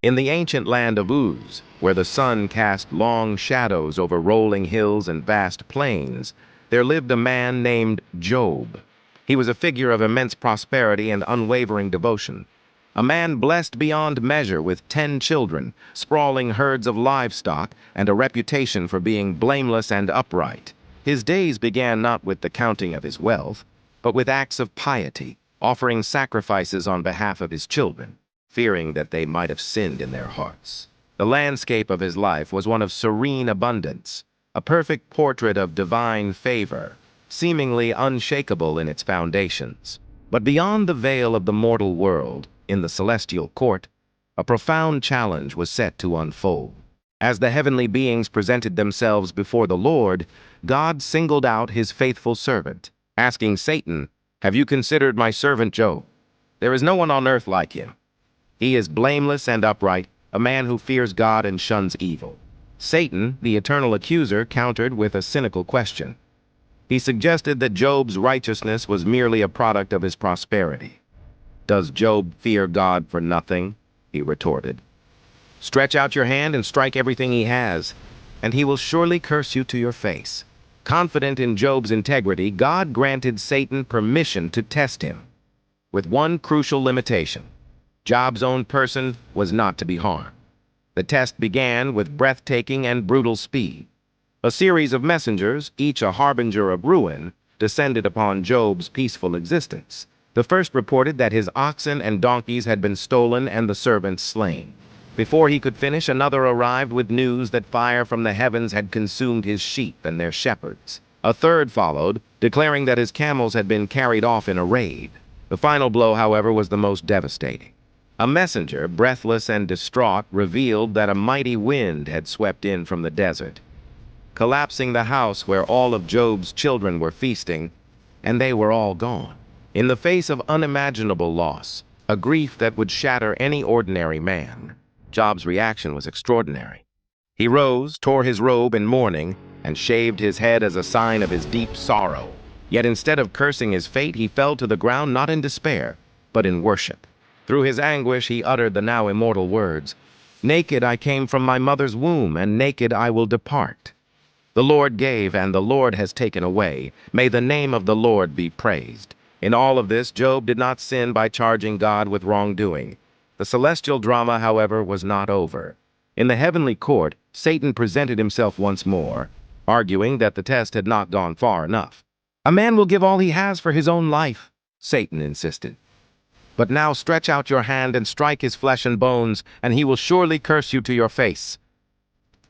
In the ancient land of Uz, where the sun cast long shadows over rolling hills and vast plains, there lived a man named Job. He was a figure of immense prosperity and unwavering devotion. A man blessed beyond measure with 10 children, sprawling herds of livestock, and a reputation for being blameless and upright. His days began not with the counting of his wealth, but with acts of piety, offering sacrifices on behalf of his children, fearing that they might have sinned in their hearts. The landscape of his life was one of serene abundance, a perfect portrait of divine favor, seemingly unshakable in its foundations. But beyond the veil of the mortal world, in the celestial court, a profound challenge was set to unfold. As the heavenly beings presented themselves before the Lord, God singled out his faithful servant, asking Satan, "Have you considered my servant Job? There is no one on earth like him. He is blameless and upright, a man who fears God and shuns evil." Satan, the eternal accuser, countered with a cynical question. He suggested that Job's righteousness was merely a product of his prosperity. "Does Job fear God for nothing?" he retorted. "Stretch out your hand and strike everything he has, and he will surely curse you to your face." Confident in Job's integrity, God granted Satan permission to test him, with one crucial limitation: Job's own person was not to be harmed. The test began with breathtaking and brutal speed. A series of messengers, each a harbinger of ruin, descended upon Job's peaceful existence. The first reported that his oxen and donkeys had been stolen and the servants slain. Before he could finish, another arrived with news that fire from the heavens had consumed his sheep and their shepherds. A third followed, declaring that his camels had been carried off in a raid. The final blow, however, was the most devastating. A messenger, breathless and distraught, revealed that a mighty wind had swept in from the desert, collapsing the house where all of Job's children were feasting, and they were all gone. In the face of unimaginable loss, a grief that would shatter any ordinary man, Job's reaction was extraordinary. He rose, tore his robe in mourning, and shaved his head as a sign of his deep sorrow. Yet instead of cursing his fate, he fell to the ground not in despair, but in worship. Through his anguish, he uttered the now immortal words, "Naked I came from my mother's womb, and naked I will depart. The Lord gave, and the Lord has taken away. May the name of the Lord be praised." In all of this, Job did not sin by charging God with wrongdoing. The celestial drama, however, was not over. In the heavenly court, Satan presented himself once more, arguing that the test had not gone far enough. "A man will give all he has for his own life," Satan insisted. "But now stretch out your hand and strike his flesh and bones, and he will surely curse you to your face."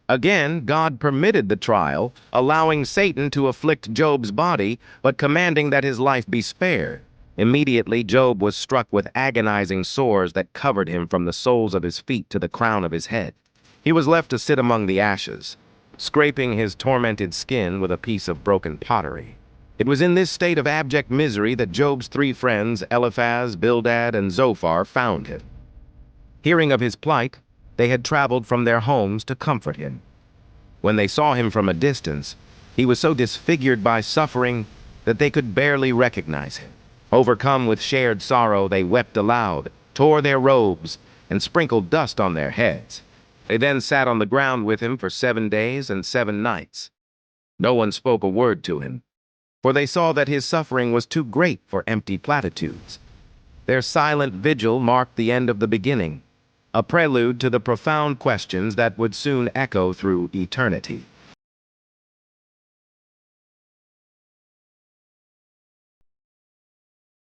Again, God permitted the trial, allowing Satan to afflict Job's body, but commanding that his life be spared. Immediately, Job was struck with agonizing sores that covered him from the soles of his feet to the crown of his head. He was left to sit among the ashes, scraping his tormented skin with a piece of broken pottery. It was in this state of abject misery that Job's 3 friends, Eliphaz, Bildad, and Zophar, found him. Hearing of his plight, they had traveled from their homes to comfort him. When they saw him from a distance, he was so disfigured by suffering that they could barely recognize him. Overcome with shared sorrow, they wept aloud, tore their robes, and sprinkled dust on their heads. They then sat on the ground with him for 7 days and 7 nights. No one spoke a word to him, for they saw that his suffering was too great for empty platitudes. Their silent vigil marked the end of the beginning, a prelude to the profound questions that would soon echo through eternity.